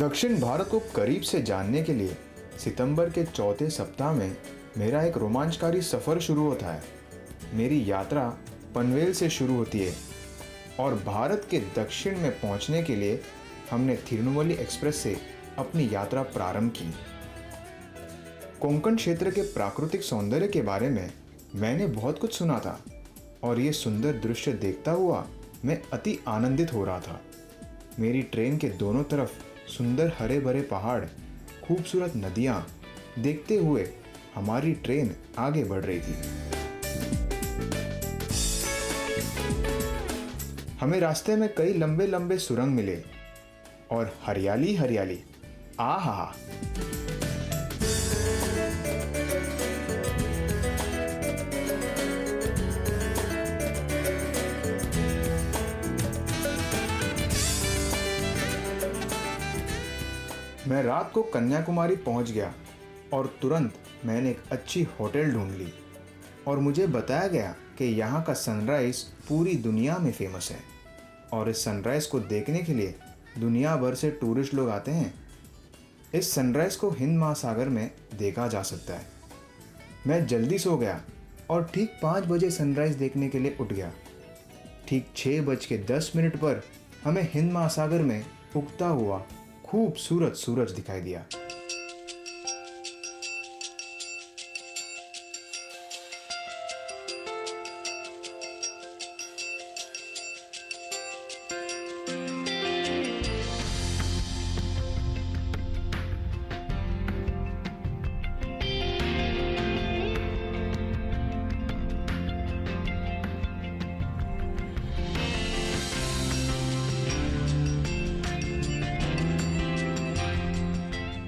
दक्षिण भारत को करीब से जानने के लिए सितंबर के चौथे सप्ताह में मेरा एक रोमांचकारी सफ़र शुरू होता है। मेरी यात्रा पनवेल से शुरू होती है और भारत के दक्षिण में पहुंचने के लिए हमने तिरुनेलवेली एक्सप्रेस से अपनी यात्रा प्रारंभ की। कोंकण क्षेत्र के प्राकृतिक सौंदर्य के बारे में मैंने बहुत कुछ सुना था और ये सुंदर दृश्य देखता हुआ मैं अति आनंदित हो रहा था। मेरी ट्रेन के दोनों तरफ सुंदर हरे भरे पहाड़, खूबसूरत नदियाँ देखते हुए हमारी ट्रेन आगे बढ़ रही थी। हमें रास्ते में कई लंबे लंबे सुरंग मिले और हरियाली हरियाली, आहा। मैं रात को कन्याकुमारी पहुंच गया और तुरंत मैंने एक अच्छी होटल ढूंढ ली और मुझे बताया गया कि यहाँ का सनराइज़ पूरी दुनिया में फेमस है और इस सनराइज़ को देखने के लिए दुनिया भर से टूरिस्ट लोग आते हैं। इस सनराइज़ को हिंद महासागर में देखा जा सकता है। मैं जल्दी सो गया और ठीक 5 बजे सनराइज़ देखने के लिए उठ गया। ठीक 6:10 पर हमें हिंद महासागर में उगता हुआ खूबसूरत सूरज दिखाई दिया।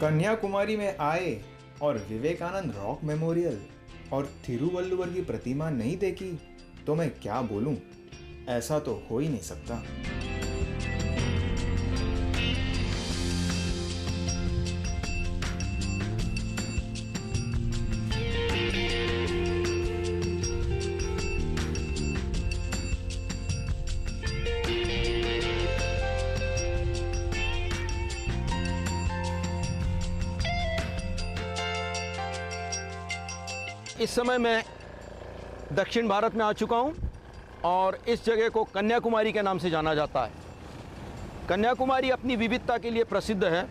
कन्याकुमारी में आए और विवेकानंद रॉक मेमोरियल और थिरुवल्लुवर की प्रतिमा नहीं देखी तो मैं क्या बोलूं, ऐसा तो हो ही नहीं सकता। इस समय मैं दक्षिण भारत में आ चुका हूं और इस जगह को कन्याकुमारी के नाम से जाना जाता है। कन्याकुमारी अपनी विविधता के लिए प्रसिद्ध है।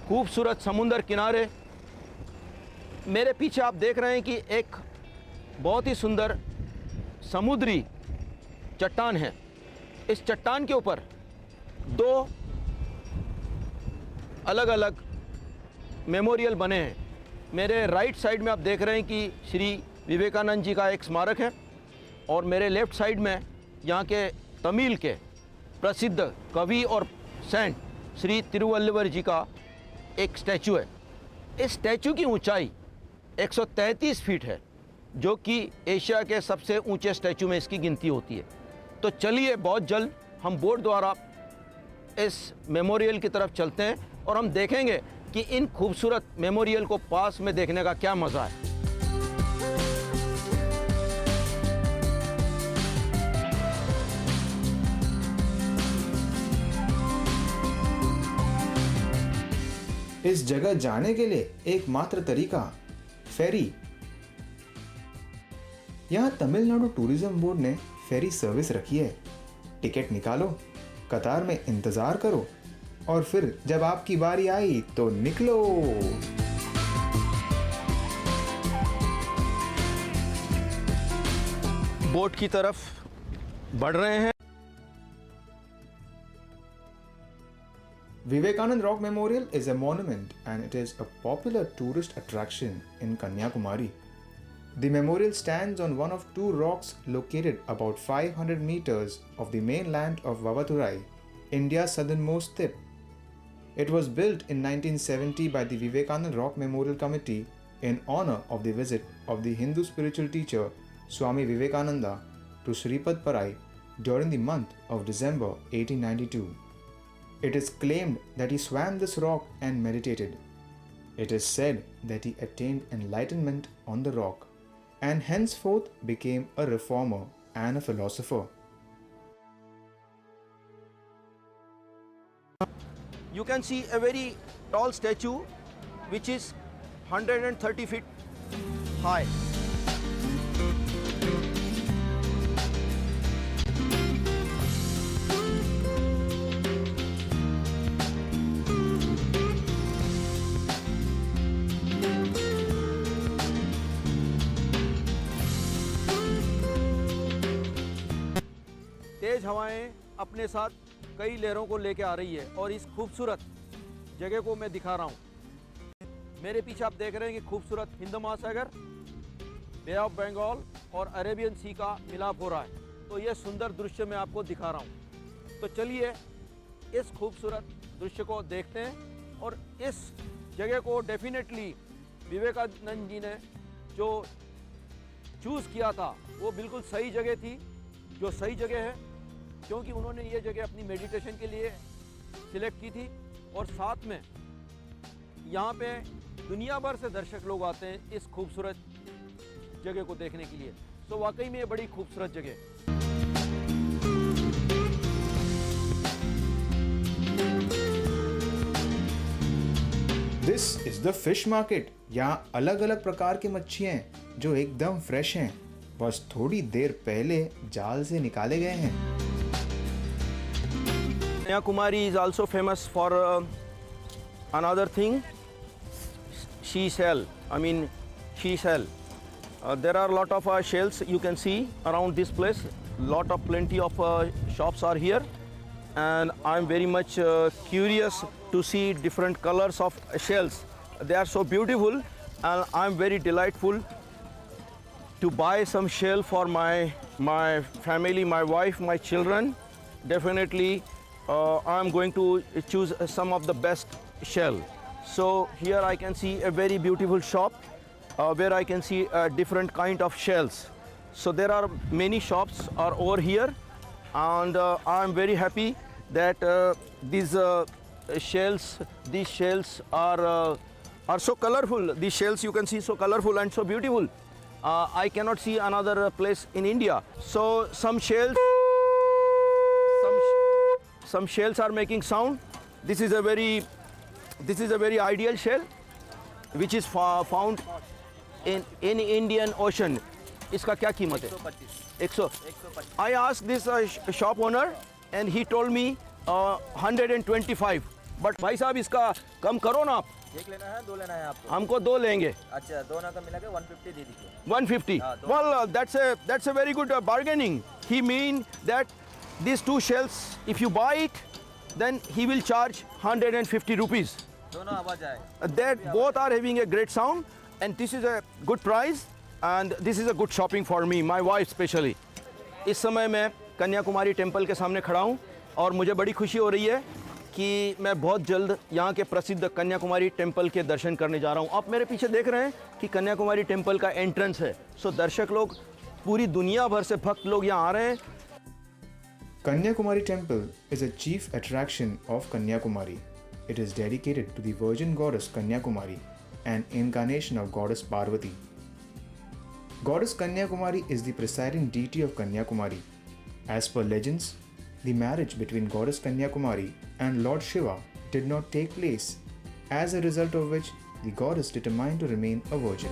खूबसूरत समुंदर किनारे, मेरे पीछे आप देख रहे हैं कि एक बहुत ही सुंदर समुद्री चट्टान है। इस चट्टान के ऊपर 2 अलग अलग मेमोरियल बने हैं। मेरे राइट साइड में आप देख रहे हैं कि श्री विवेकानंद जी का एक स्मारक है और मेरे लेफ़्ट साइड में यहाँ के तमिल के प्रसिद्ध कवि और सेंट श्री तिरुवल्लुवर जी का एक स्टैचू है। इस स्टैचू की ऊंचाई 133 फीट है, जो कि एशिया के सबसे ऊंचे स्टैचू में इसकी गिनती होती है। तो चलिए बहुत जल्द हम बोट द्वारा इस मेमोरियल की तरफ चलते हैं और हम देखेंगे कि इन खूबसूरत मेमोरियल को पास में देखने का क्या मज़ा है। इस जगह जाने के लिए एकमात्र तरीका फेरी। यहां तमिलनाडु टूरिज्म बोर्ड ने फेरी सर्विस रखी है। टिकट निकालो, कतार में इंतजार करो और फिर जब आपकी बारी आई तो निकलो। बोट की तरफ बढ़ रहे हैं। Vivekanand Rock Memorial is a monument and it is a popular tourist attraction in Kanyakumari. The memorial stands on one of 2 rocks located about 500 meters of the mainland of Vavaturai, India's southernmost tip. It was built in 1970 by the Vivekanand Rock Memorial Committee in honor of the visit of the Hindu spiritual teacher Swami Vivekananda to Sripatparai during the month of December 1892. It is claimed that he swam this rock and meditated. It is said that he attained enlightenment on the rock and henceforth became a reformer and a philosopher. you can see a very tall statue which is 130 feet high. तेज हवाएं अपने साथ कई लहरों को लेके आ रही है और इस खूबसूरत जगह को मैं दिखा रहा हूँ। मेरे पीछे आप देख रहे हैं कि खूबसूरत हिंद महासागर, बे ऑफ बंगाल और अरेबियन सी का मिलाप हो रहा है। तो ये सुंदर दृश्य मैं आपको दिखा रहा हूँ। तो चलिए इस खूबसूरत दृश्य को देखते हैं। और इस जगह को डेफिनेटली विवेकानंद जी ने जो चूज़ किया था वो बिल्कुल सही जगह थी, जो सही जगह है, क्योंकि उन्होंने ये जगह अपनी मेडिटेशन के लिए सिलेक्ट की थी। और साथ में यहाँ पे दुनिया भर से दर्शक लोग आते हैं इस खूबसूरत जगह को देखने के लिए। तो वाकई में ये बड़ी खूबसूरत जगह है। This is the fish market. यहाँ अलग अलग प्रकार की मच्छियाँ हैं जो एकदम फ्रेश हैं, बस थोड़ी देर पहले जाल से निकाले गए हैं। Kanyakumari is also famous for another thing, she shell. I mean, she shell. There are a lot of shells you can see around this place. Plenty of shops are here, and I'm very much curious to see different colors of shells. They are so beautiful, and I'm very delightful to buy some shell for my family, my wife, my children. Definitely. I'm going to choose some of the best shell. So here I can see a very beautiful shop where I can see different kind of shells. So there are many shops are over here, and I'm very happy that these shells are so colorful. These shells you can see so colorful and so beautiful. I cannot see another place in India. So some shells are making sound. This is a very ideal shell which is found in Indian Ocean. इसका क्या कीमत है? 125. I asked this shop owner and he told me 125. But भाई साहब इसका कम करो ना आप। एक लेना है, दो लेना है आपको? हमको दो लेंगे। अच्छा, दोनों का मिला के 150 दे दीजिए। 150. Well, that's a very good bargaining. He mean that these two shells, if you buy it, then he will charge 150 rupees. दोनों आवाज आए। That both are having a great sound, and this is a good price, and this is a good shopping for me, my wife especially. इस समय मैं Kanyakumari temple के सामने खड़ा हूँ और मुझे बड़ी खुशी हो रही है कि मैं बहुत जल्द यहाँ के प्रसिद्ध कन्याकुमारी टेम्पल के दर्शन करने जा रहा हूँ। आप मेरे पीछे देख रहे हैं कि कन्याकुमारी टेम्पल का एंट्रेंस है। सो दर्शक लोग, पूरी दुनिया भर से भक्त लोग यहाँ आ रहे हैं। Kanyakumari Temple is a chief attraction of Kanyakumari. It is dedicated to the Virgin Goddess Kanyakumari, an incarnation of Goddess Parvati. Goddess Kanyakumari is the presiding deity of Kanyakumari. As per legends, the marriage between Goddess Kanyakumari and Lord Shiva did not take place, as a result of which the goddess determined to remain a virgin.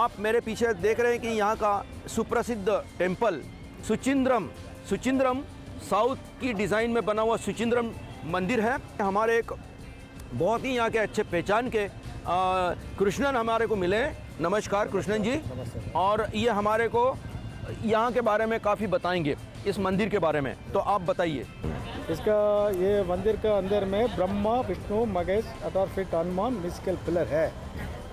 आप मेरे पीछे देख रहे हैं कि यहाँ का सुप्रसिद्ध टेम्पल सुचिंद्रम साउथ की डिज़ाइन में बना हुआ सुचिंद्रम मंदिर है। हमारे एक बहुत ही यहाँ के अच्छे पहचान के कृष्णन हमारे को मिले। नमस्कार कृष्णन जी। और ये हमारे को यहाँ के बारे में काफ़ी बताएंगे, इस मंदिर के बारे में। तो आप बताइए। इसका ये मंदिर का अंदर में Brahma, Vishnu, Mahesh, 18 feet Hanuman musical pillar है।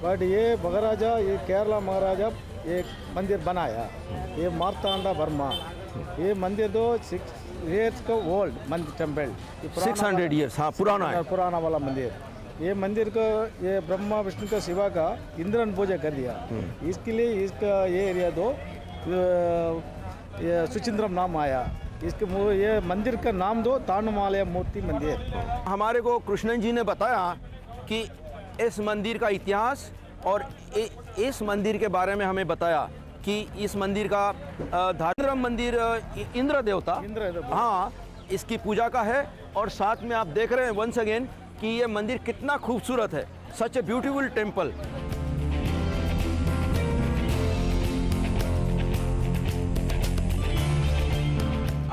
बट ये महाराजा, ये केरला महाराजा ये मंदिर बनाया, ये मार्तांडा वर्मा। ये मंदिर तो years का ओल्ड मंदिर टेम्पल 600 ईयर्स, हाँ पुराना है। पुराना वाला मंदिर। ये मंदिर को ये ब्रह्मा विष्णु का शिवा का इंद्रन पूजा कर दिया। इसके लिए इसका ये एरिया दो ये सुचिंद्रम नाम आया। ये मंदिर का नाम दो तानुमालय मूर्ति मंदिर। हमारे को कृष्णन जी ने बताया कि इस मंदिर का इतिहास और इस मंदिर के बारे में हमें बताया कि इस मंदिर का धारम मंदिर इंद्र देवता, हाँ, इसकी पूजा का है। और साथ में आप देख रहे हैं वंस अगेन कि ये मंदिर कितना खूबसूरत है। Such a beautiful temple.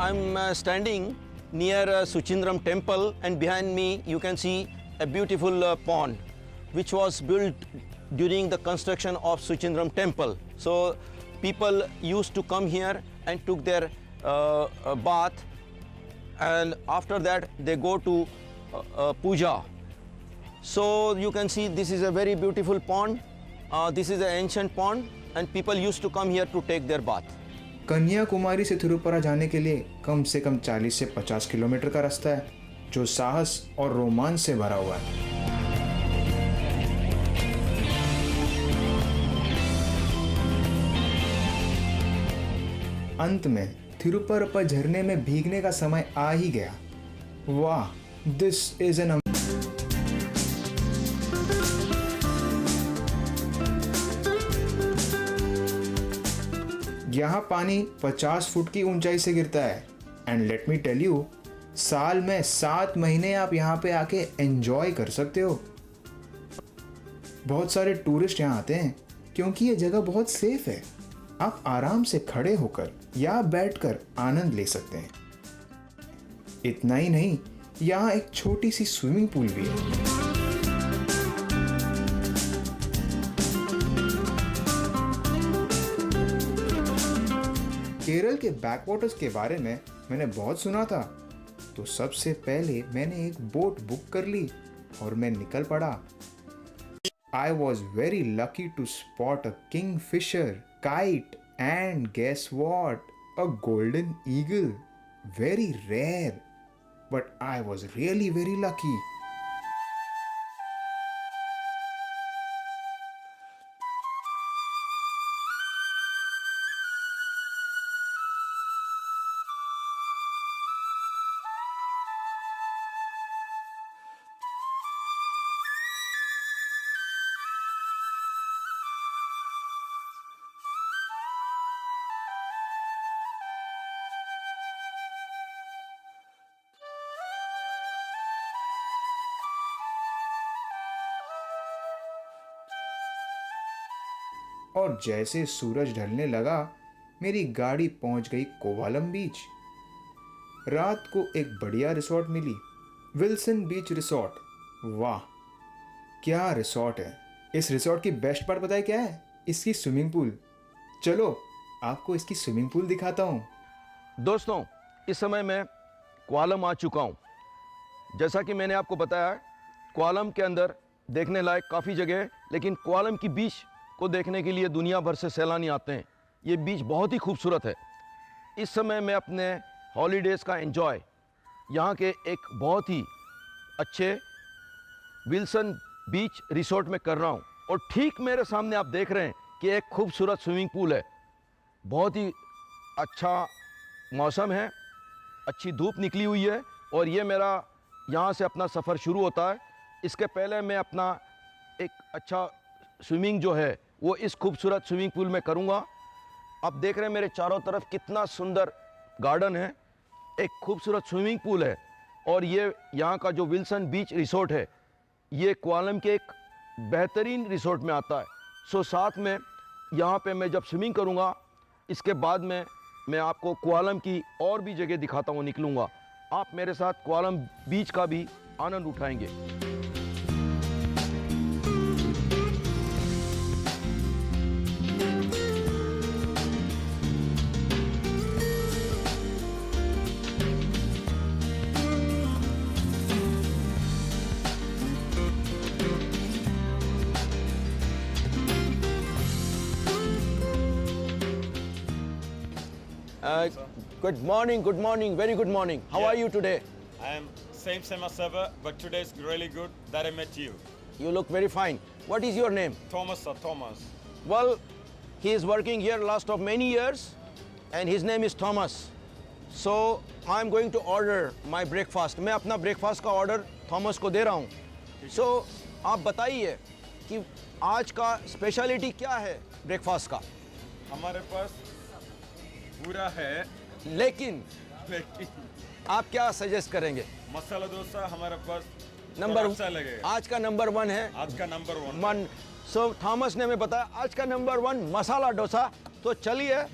I'm standing near Suchindram temple, and behind me you can see a beautiful pond which was built during the construction of Suchindram temple. So people used to come here and took their bath, and after that they go to puja. So you can see this is a very beautiful pond. This is an ancient pond, and people used to come here to take their bath. Kanyakumari से थिरुपरा जाने के लिए कम से कम 40 से 50 kilometre का रास्ता है, जो साहस और रोमांच से भरा हुआ है। अंत में थिरुपरप्पा झरने में भीगने का समय आ ही गया। वाह, दिस इज एन यहाँ पानी 50 फुट की ऊंचाई से गिरता है। And let me tell you, साल में 7 महीने आप यहाँ पे आके एंजॉय कर सकते हो। बहुत सारे टूरिस्ट यहाँ आते हैं क्योंकि ये जगह बहुत सेफ है। आप आराम से खड़े होकर या बैठकर आनंद ले सकते हैं। इतना ही नहीं, यहाँ एक छोटी सी स्विमिंग पूल भी है। केरल के बैकवाटर्स के बारे में मैंने बहुत सुना था, तो सबसे पहले मैंने एक बोट बुक कर ली और मैं निकल पड़ा। I was very lucky to spot a kingfisher, kite, and guess what? A golden eagle. Very rare, but I was really very lucky. और जैसे सूरज ढलने लगा, मेरी गाड़ी पहुंच गई कोवालम बीच। रात को एक बढ़िया रिसोर्ट मिली, विल्सन बीच रिसोर्ट। वाह, क्या रिसोर्ट है। इस रिसोर्ट की बेस्ट पार्ट पता है क्या है? इसकी स्विमिंग पूल। चलो आपको इसकी स्विमिंग पूल दिखाता हूँ। दोस्तों, इस समय मैं कोवालम आ चुका हूँ। जैसा कि मैंने आपको बताया, कोवालम के अंदर देखने लायक काफ़ी जगह है, लेकिन कोवालम की बीच को देखने के लिए दुनिया भर से सैलानी आते हैं। ये बीच बहुत ही खूबसूरत है। इस समय मैं अपने हॉलीडेज़ का एंजॉय यहाँ के एक बहुत ही अच्छे विल्सन बीच रिसोर्ट में कर रहा हूँ। और ठीक मेरे सामने आप देख रहे हैं कि एक खूबसूरत स्विमिंग पूल है। बहुत ही अच्छा मौसम है, अच्छी धूप निकली हुई है, और ये मेरा यहाँ से अपना सफ़र शुरू होता है। इसके पहले मैं अपना एक अच्छा स्विमिंग जो है वो इस खूबसूरत स्विमिंग पूल में करूँगा। आप देख रहे हैं मेरे चारों तरफ कितना सुंदर गार्डन है, एक खूबसूरत स्विमिंग पूल है। और ये यहाँ का जो विल्सन बीच रिसोर्ट है, ये कोवालम के एक बेहतरीन रिसोर्ट में आता है। सो साथ में यहाँ पे मैं जब स्विमिंग करूँगा, इसके बाद में मैं आपको कोवालम की और भी जगह दिखाता हुआ निकलूँगा। आप मेरे साथ कोवालम बीच का भी आनंद उठाएंगे। Good morning, very good morning. How Yeah. are you today? I am same as ever, but today is really good that I met you. You look very fine. What is your name? Thomas, sir, Thomas. Well, he is working here last of many years and his name is Thomas. So I'm going to order my breakfast. मैं अपना breakfast का order Thomas को दे रहा हूँ. So आप बताइए कि आज का स्पेशलिटी क्या है ब्रेकफास्ट का? हमारे पास पूरा है, लेकिन लेकिन आप क्या सजेस्ट करेंगे? मसाला डोसा हमारे पास नंबर अच्छा लगेगा। आज का नंबर 1 है आज का नंबर 1 वन। सो थॉमस ने हमें बताया आज का नंबर 1 मसाला डोसा। तो चलिए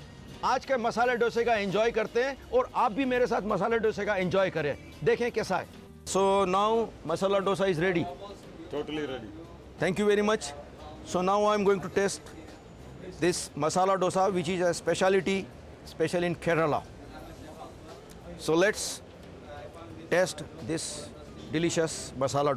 आज के मसाले डोसे का एंजॉय करते हैं और आप भी मेरे साथ मसाले डोसे का एंजॉय करें, देखें कैसा है। So now masala dosa is ready. Totally ready. Thank you very much. So now I am going to test this masala dosa, which is a specialty, special in Kerala. So let's test this delicious masala.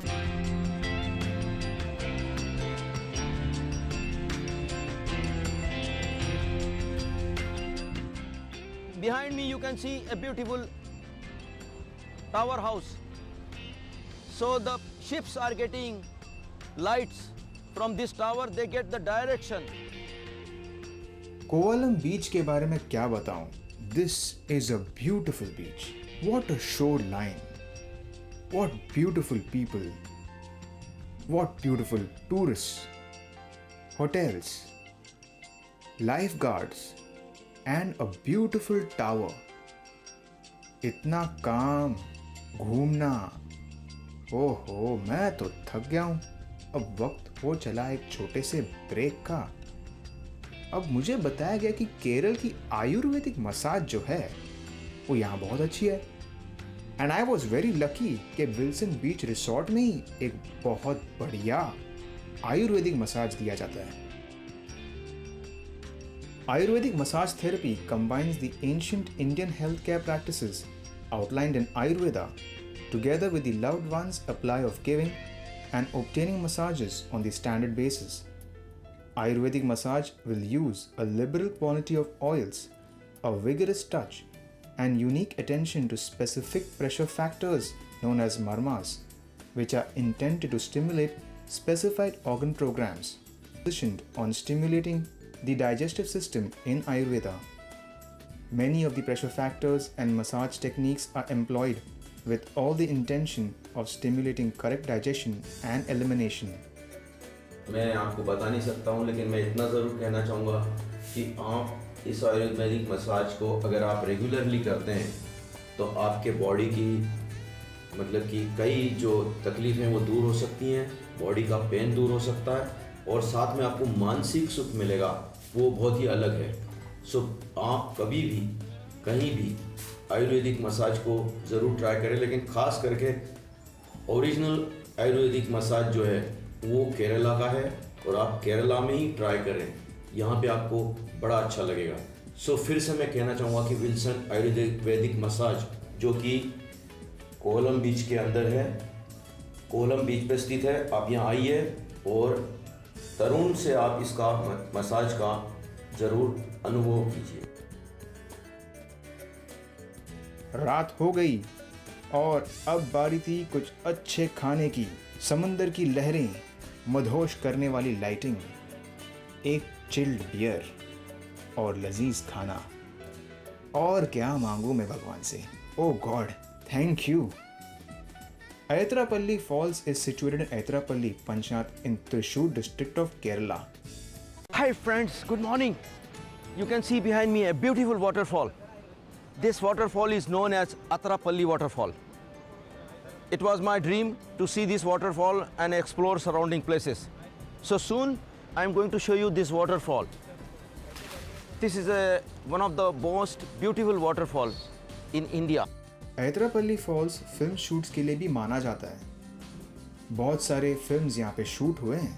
Behind me you can see a beautiful tower house. So the ships are getting lights from this tower, they get the direction. Kovalam beach के बारे में क्या बताऊं? This is a beautiful beach. What a shoreline. What beautiful people. What beautiful tourists. Hotels. Lifeguards. And a beautiful tower. इतना काम, घूमना, ओहो मैं तो थक गया हूँ। अब वक्त हो चला एक छोटे से ब्रेक का। अब मुझे बताया गया कि केरल की आयुर्वेदिक मसाज जो है वो यहाँ बहुत अच्छी है। And I was very lucky कि विल्सन बीच रिसोर्ट में ही एक बहुत बढ़िया आयुर्वेदिक मसाज दिया जाता है। Ayurvedic massage therapy combines the ancient Indian healthcare practices outlined in Ayurveda together with the loved ones' apply of giving and obtaining massages on the standard basis. Ayurvedic massage will use a liberal quantity of oils, a vigorous touch, and unique attention to specific pressure factors known as marmas, which are intended to stimulate specified organ programs positioned on stimulating the digestive system in Ayurveda. Many of the pressure factors and massage techniques are employed with all the intention of stimulating correct digestion and elimination. मैं आपको बता नहीं सकता हूँ, लेकिन मैं इतना ज़रूर कहना चाहूँगा कि आप इस आयुर्वेदिक मसाज को अगर आप रेगुलरली करते हैं तो आपके बॉडी की मतलब कि कई जो तकलीफ़ें वो दूर हो सकती हैं, बॉडी का पेन दूर हो सकता है और साथ में आपको मानसिक सुख मिलेगा, वो बहुत ही अलग है। सो आप कभी भी कहीं भी आयुर्वेदिक मसाज को ज़रूर ट्राई करें, लेकिन ख़ास करके ओरिजिनल आयुर्वेदिक मसाज जो है वो केरला का है और आप केरला में ही ट्राई करें, यहाँ पे आपको बड़ा अच्छा लगेगा। सो फिर से मैं कहना चाहूँगा कि विल्सन आयुर्वेदिक मसाज जो कि कोवलम बीच के अंदर है, कोवलम बीच पे स्थित है, आप यहाँ आइए और तरुण से आप इसका मसाज का ज़रूर अनुभव कीजिए। रात हो गई और अब बारी थी कुछ अच्छे खाने की। समंदर की लहरें, मदहोश करने वाली लाइटिंग, एक चिल्ड बियर और लजीज खाना। और क्या मांगू मैं भगवान से? Oh God, thank you. Ayathrapalli Falls is situated in Ayathrapalli, Panchnath in Thrissur district of Kerala. Hi friends, good morning. You can see behind me a beautiful waterfall. This waterfall is known as Athrapalli waterfall. It was my dream to see this waterfall and explore surrounding places. So soon I am going to show you this waterfall. This is one of the most beautiful waterfall in India. Ayathrapalli Falls film shoots के लिए भी माना जाता है। बहुत सारे films यहाँ पे शूट हुए हैं।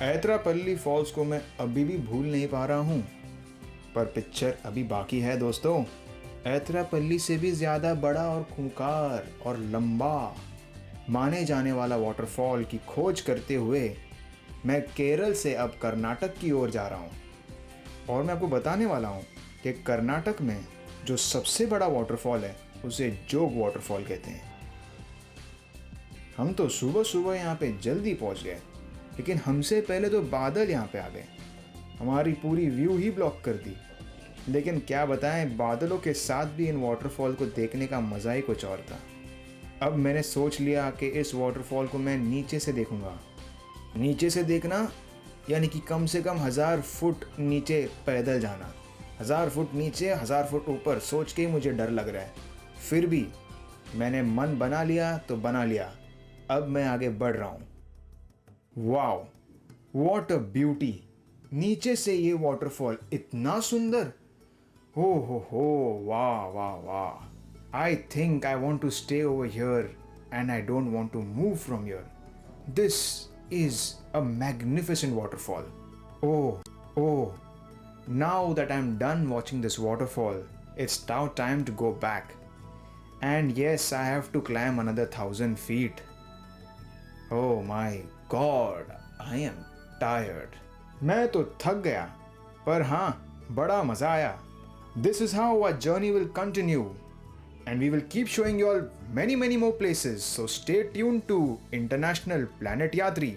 ऐतरापल्ली फॉल्स को मैं अभी भी भूल नहीं पा रहा हूँ, पर पिक्चर अभी बाकी है दोस्तों। ऐतरापल्ली से भी ज़्यादा बड़ा और खूंखार और लंबा माने जाने वाला वाटरफॉल की खोज करते हुए मैं केरल से अब कर्नाटक की ओर जा रहा हूँ। और मैं आपको बताने वाला हूँ कि कर्नाटक में जो सबसे बड़ा वाटरफॉल है उसे जोग वाटरफॉल कहते हैं। हम तो सुबह सुबह यहाँ पे जल्दी पहुँच गए, लेकिन हमसे पहले तो बादल यहाँ पे आ गए, हमारी पूरी व्यू ही ब्लॉक कर दी। लेकिन क्या बताएं, बादलों के साथ भी इन वाटरफॉल को देखने का मज़ा ही कुछ और था। अब मैंने सोच लिया कि इस वाटरफॉल को मैं नीचे से देखूंगा। नीचे से देखना यानी कि कम से कम 1000 फुट नीचे पैदल जाना। 1000 फुट नीचे 1000 फुट ऊपर, सोच के ही मुझे डर लग रहा है। फिर भी मैंने मन बना लिया तो बना लिया। अब मैं आगे बढ़ रहा हूँ। Wow, what a beauty! नीचे से ये वाटरफॉल इतना सुंदर! हो, वाह वाह वाह! I think I want to stay over here and I don't want to move from here. This is a magnificent waterfall. Oh, now that I'm done watching this waterfall, it's now time to go back. And yes, I have to climb another 1000 feet. Oh my God, I am tired. मैं तो थक गया, पर हाँ, बड़ा मज़ा आया. This is how our journey will continue. And we will keep showing you all many more places. So stay tuned to International Planet Yatri.